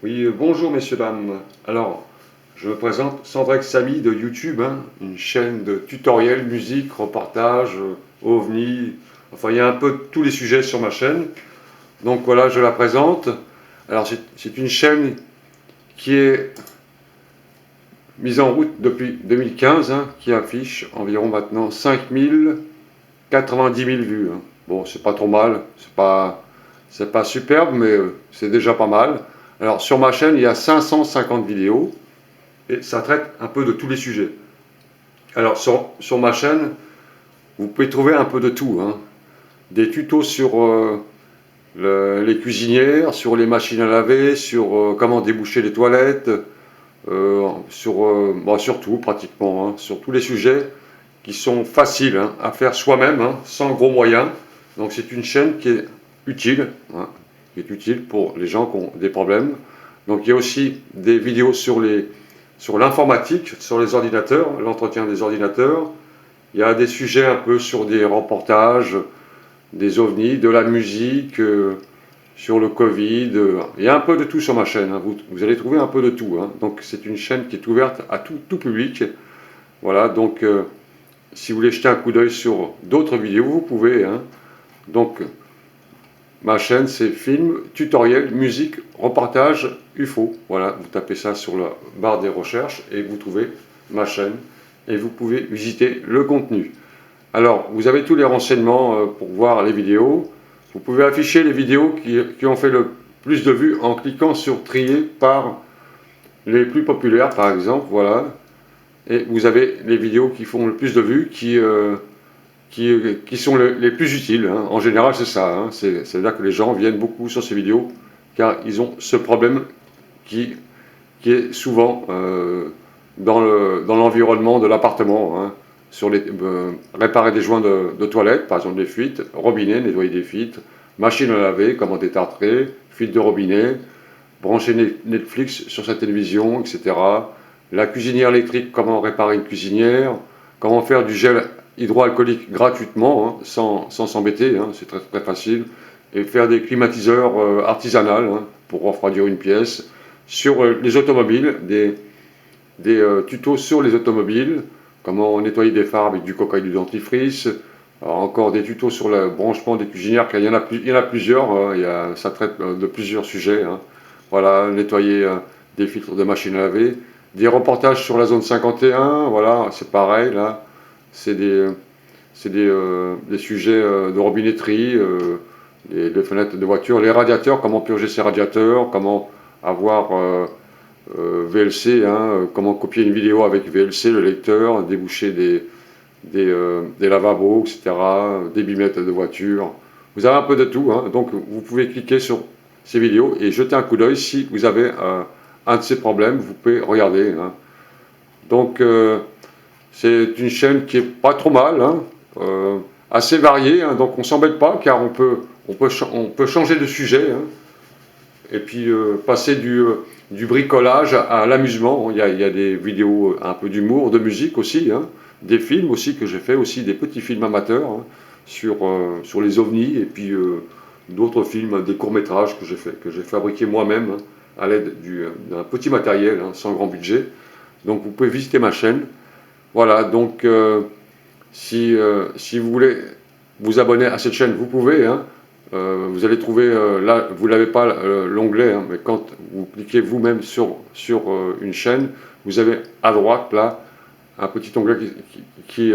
Oui, bonjour messieurs, dames. Alors, je me présente Sandrex Samy de YouTube, une chaîne de tutoriels, musique, reportages, ovnis, enfin il y a un peu de tous les sujets sur ma chaîne. Donc voilà, je la présente. Alors c'est une chaîne qui est mise en route depuis 2015, qui affiche environ maintenant 5 090 000 vues. Bon, c'est pas trop mal, c'est pas superbe, mais c'est déjà pas mal. Alors sur ma chaîne, il y a 550 vidéos. Et ça traite un peu de tous les sujets. Alors sur ma chaîne, vous pouvez trouver un peu de tout, des tutos sur les cuisinières, sur les machines à laver, sur comment déboucher les toilettes, sur tout pratiquement, sur tous les sujets qui sont faciles à faire soi-même, sans gros moyens. Donc c'est une chaîne qui est utile, qui est utile pour les gens qui ont des problèmes. Donc il y a aussi des vidéos sur l'informatique, sur les ordinateurs, l'entretien des ordinateurs. Il y a des sujets un peu sur des reportages, des ovnis, de la musique, sur le Covid. Il y a un peu de tout sur ma chaîne. Vous allez trouver un peu de tout. Donc c'est une chaîne qui est ouverte à tout public. Voilà, donc si vous voulez jeter un coup d'œil sur d'autres vidéos, vous pouvez. Donc ma chaîne, c'est film, tutoriel, musique, reportage, UFO. Voilà, vous tapez ça sur la barre des recherches et vous trouvez ma chaîne et vous pouvez visiter le contenu. Alors, vous avez tous les renseignements pour voir les vidéos. Vous pouvez afficher les vidéos qui ont fait le plus de vues en cliquant sur trier par les plus populaires, par exemple. Voilà. Et vous avez les vidéos qui font le plus de vues, qui sont les plus utiles. En général, c'est ça. C'est là que les gens viennent beaucoup sur ces vidéos, car ils ont ce problème qui est souvent dans l'environnement de l'appartement. Sur réparer des joints de toilette, par exemple des fuites, robinet, nettoyer des fuites, machine à laver, comment détartrer, fuite de robinet, brancher Netflix sur sa télévision, etc. La cuisinière électrique, comment réparer une cuisinière, comment faire du gel hydroalcoolique gratuitement, sans s'embêter, c'est très, très facile, et faire des climatiseurs artisanales pour refroidir une pièce. Sur les automobiles, des tutos sur les automobiles, comment nettoyer des phares avec du coca et du dentifrice. Alors encore des tutos sur le branchement des cuisinières, car il y en a plusieurs, ça traite de plusieurs sujets. Voilà, nettoyer des filtres de machine à laver. Des reportages sur la zone 51, voilà, c'est pareil, là. C'est des sujets de robinetterie, les fenêtres de voiture, les radiateurs, comment purger ses radiateurs, comment avoir VLC, comment copier une vidéo avec VLC, le lecteur, déboucher des lavabos, etc., des bimettes de voiture. Vous avez un peu de tout, donc vous pouvez cliquer sur ces vidéos et jeter un coup d'œil si vous avez un de ces problèmes, vous pouvez regarder. Donc c'est une chaîne qui est pas trop mal, assez variée, donc on s'embête pas car on peut changer de sujet, et puis passer du bricolage à l'amusement. Il y a des vidéos un peu d'humour, de musique aussi, des films aussi que j'ai fait, aussi des petits films amateurs sur les ovnis, et puis d'autres films, des courts-métrages que j'ai fabriqués moi-même à l'aide d'un petit matériel, sans grand budget. Donc vous pouvez visiter ma chaîne. Voilà, donc si vous voulez vous abonner à cette chaîne, vous pouvez. Vous allez trouver, là, vous n'avez pas l'onglet, mais quand vous cliquez vous-même sur une chaîne, vous avez à droite, là, un petit onglet qui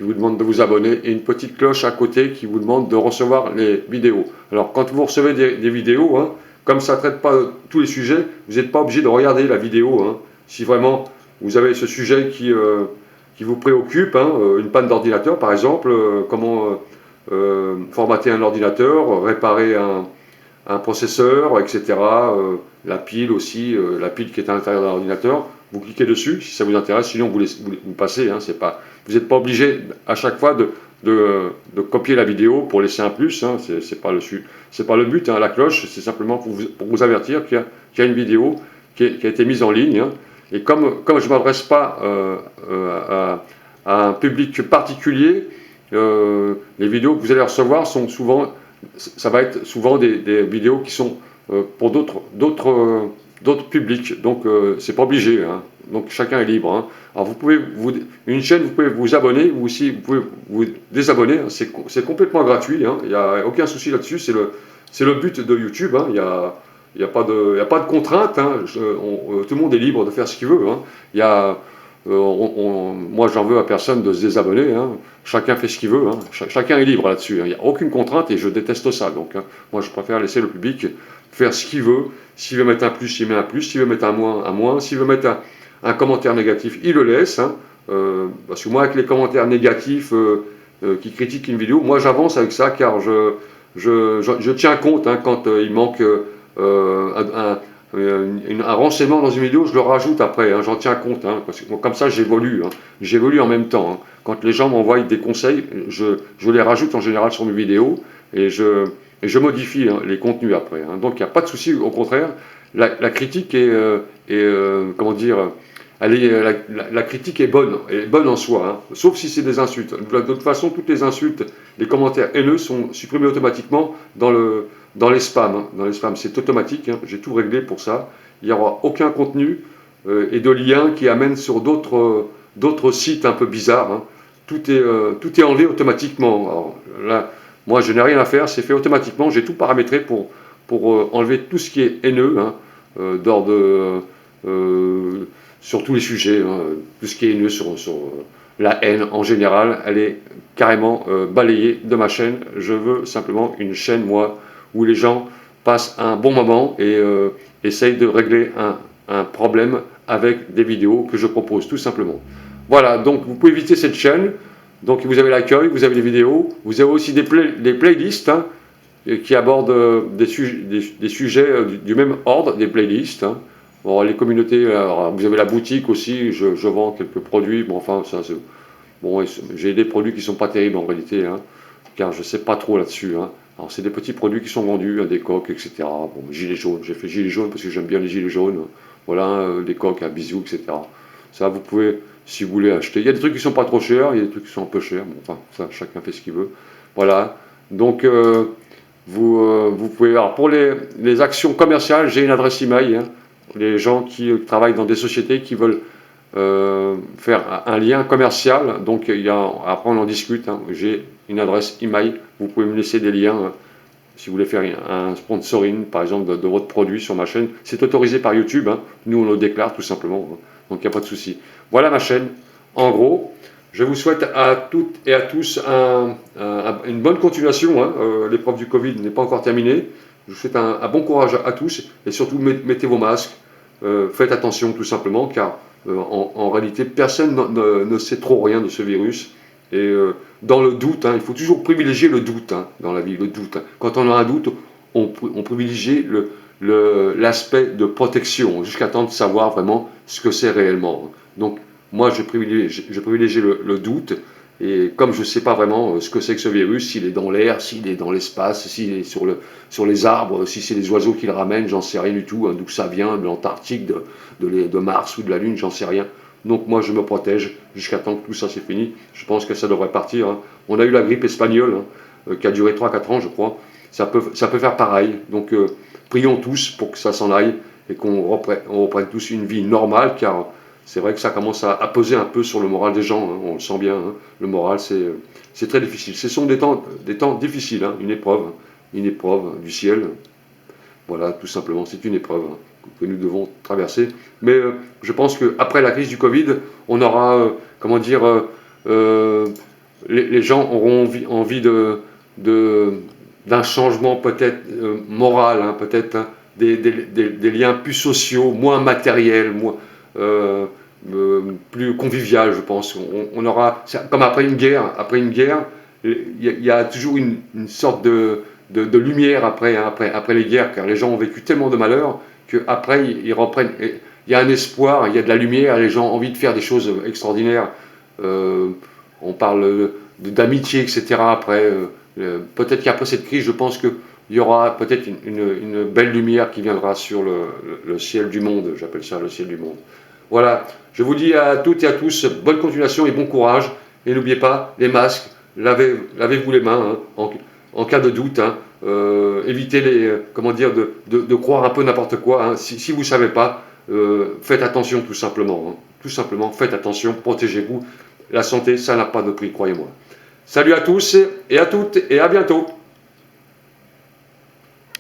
vous demande de vous abonner et une petite cloche à côté qui vous demande de recevoir les vidéos. Alors, quand vous recevez des vidéos, comme ça ne traite pas tous les sujets, vous n'êtes pas obligé de regarder la vidéo. Si vraiment vous avez ce sujet qui vous préoccupe, une panne d'ordinateur par exemple, comment formater un ordinateur, réparer un processeur, etc. La pile aussi, la pile qui est à l'intérieur de l'ordinateur, vous cliquez dessus si ça vous intéresse, sinon vous passez. Vous n'êtes pas obligé à chaque fois de copier la vidéo pour laisser un plus, c'est pas le but, la cloche, c'est simplement pour vous avertir qu'il y a une vidéo qui a été mise en ligne. Et comme je ne m'adresse pas à un public particulier, les vidéos que vous allez recevoir ça va être souvent des vidéos qui sont pour d'autres d'autres publics. Donc, c'est pas obligé, hein. Donc, chacun est libre, hein. Alors, une chaîne, vous pouvez vous abonner, ou aussi vous pouvez vous désabonner, hein. C'est complètement gratuit, hein. Il n'y a aucun souci là-dessus. C'est le but de YouTube, hein. Il y a pas de, il y a pas de contrainte, hein. Tout le monde est libre de faire ce qu'il veut, hein. Il y a, moi, j'en veux à personne de se désabonner, hein. Chacun fait ce qu'il veut, hein. Chacun est libre là-dessus, hein. Il n'y a aucune contrainte et je déteste ça. Donc, hein, moi, je préfère laisser le public faire ce qu'il veut. S'il veut mettre un plus, il met un plus. S'il veut mettre un moins, un moins. S'il veut mettre un commentaire négatif, il le laisse, hein. Parce que moi, avec les commentaires négatifs qui critiquent une vidéo, moi, j'avance avec ça car je tiens compte, hein, quand il manque un renseignement dans une vidéo, je le rajoute après, hein, j'en tiens compte, hein, parce que comme ça j'évolue, hein, j'évolue en même temps, hein. Quand les gens m'envoient des conseils, je les rajoute en général sur mes vidéos et je modifie, hein, les contenus après, hein. Donc il n'y a pas de souci, au contraire, la critique comment dire, la critique est bonne en soi, hein, sauf si c'est des insultes. De toute façon, toutes les insultes, les commentaires haineux sont supprimés automatiquement dans les spams, hein. Dans les spams, c'est automatique, hein. J'ai tout réglé pour ça. Il n'y aura aucun contenu et de liens qui amènent sur d'autres sites un peu bizarres, hein. Tout est enlevé automatiquement. Alors, là, moi, je n'ai rien à faire, c'est fait automatiquement. J'ai tout paramétré pour enlever tout ce qui est haineux, hein, sur tous les sujets, hein. Tout ce qui est haineux sur la haine en général, elle est carrément balayée de ma chaîne. Je veux simplement une chaîne, moi, où les gens passent un bon moment et essayent de régler un problème avec des vidéos que je propose, tout simplement. Voilà, donc vous pouvez visiter cette chaîne. Donc vous avez l'accueil, vous avez les vidéos, vous avez aussi des playlists, hein, qui abordent des sujets du même ordre, des playlists, hein. Bon, les communautés, alors, vous avez la boutique aussi, je vends quelques produits, bon, enfin, ça, bon, j'ai des produits qui ne sont pas terribles en réalité, hein, car je ne sais pas trop là-dessus, hein. Alors, c'est des petits produits qui sont vendus, hein, des coques, etc. Bon, gilets jaunes, j'ai fait gilets jaunes parce que j'aime bien les gilets jaunes, voilà, des coques à bisous, etc. Ça, vous pouvez, si vous voulez, acheter. Il y a des trucs qui ne sont pas trop chers, il y a des trucs qui sont un peu chers, bon, enfin, ça, chacun fait ce qu'il veut. Voilà, donc, vous pouvez, alors, pour les actions commerciales, j'ai une adresse email, hein. Les gens qui travaillent dans des sociétés qui veulent faire un lien commercial, donc après on en discute, hein. J'ai une adresse email, vous pouvez me laisser des liens, hein, si vous voulez faire un sponsoring par exemple de votre produit sur ma chaîne. C'est autorisé par YouTube, hein. Nous on le déclare tout simplement, hein. Donc il n'y a pas de souci. Voilà ma chaîne, en gros. Je vous souhaite à toutes et à tous une bonne continuation, hein. L'épreuve du Covid n'est pas encore terminée. Je vous souhaite un bon courage à tous et surtout mettez vos masques. Faites attention tout simplement car en réalité personne ne sait trop rien de ce virus et dans le doute, hein, il faut toujours privilégier le doute, hein, dans la vie, le doute, hein. Quand on a un doute, on privilégie l'aspect de protection jusqu'à temps de savoir vraiment ce que c'est réellement. Donc moi je privilégie le doute. Et comme je ne sais pas vraiment ce que c'est que ce virus, s'il est dans l'air, s'il est dans l'espace, s'il est sur les arbres, si c'est les oiseaux qui le ramènent, j'en sais rien du tout, hein, d'où ça vient, de l'Antarctique, de Mars ou de la Lune, j'en sais rien. Donc moi je me protège jusqu'à temps que tout ça c'est fini. Je pense que ça devrait partir, hein. On a eu la grippe espagnole, hein, qui a duré 3-4 ans je crois. Ça peut faire pareil. Donc prions tous pour que ça s'en aille et qu'on reprenne tous une vie normale car c'est vrai que ça commence à peser un peu sur le moral des gens, hein, on le sent bien, hein. Le moral, c'est très difficile. Ce sont des temps difficiles, hein, une épreuve du ciel. Voilà, tout simplement, c'est une épreuve, hein, que nous devons traverser. Mais je pense qu'après la crise du Covid, on aura, comment dire, les gens auront envie d'un changement peut-être moral, hein, peut-être, hein, des liens plus sociaux, moins matériels, plus convivial, je pense. On aura, comme après une guerre, il y a toujours une sorte de lumière après, hein, après les guerres, car les gens ont vécu tellement de malheurs qu'après ils reprennent. Il y a un espoir, il y a de la lumière, les gens ont envie de faire des choses extraordinaires. On parle d'amitié, etc. Après, peut-être qu'après cette crise, je pense qu'il y aura peut-être une belle lumière qui viendra sur le ciel du monde. J'appelle ça le ciel du monde. Voilà, je vous dis à toutes et à tous, bonne continuation et bon courage. Et n'oubliez pas, les masques, lavez-vous les mains, hein, en cas de doute, hein. évitez comment dire, de croire un peu n'importe quoi. Hein. Si vous ne savez pas, faites attention tout simplement. Hein. Tout simplement, faites attention, protégez-vous. La santé, ça n'a pas de prix, croyez-moi. Salut à tous et à toutes et à bientôt.